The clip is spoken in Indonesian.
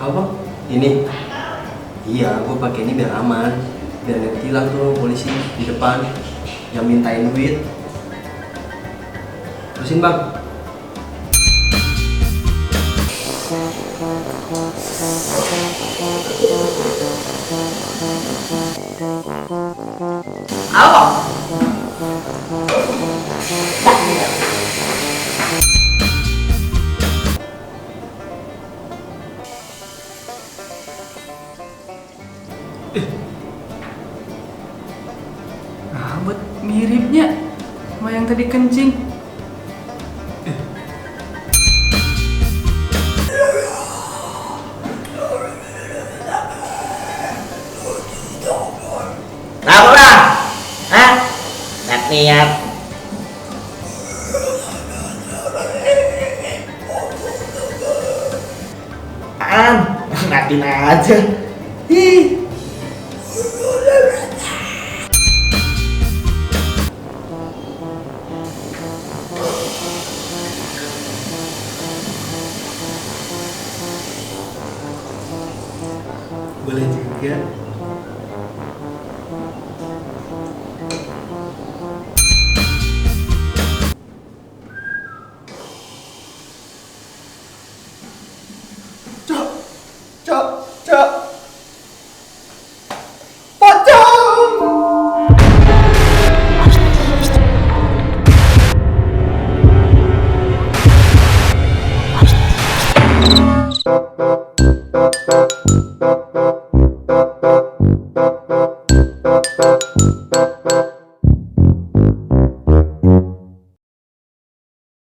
Apa? Ini? Iya, gue pakai ini biar aman, biar nggak ditilang tuh polisi di depan yang mintain duit. Terusin bang. Halo. Buat miripnya sama yang tadi kencing. Lakukan. Hah? Liat. Apaan? Ngatin aja. Ih. Boleh juga.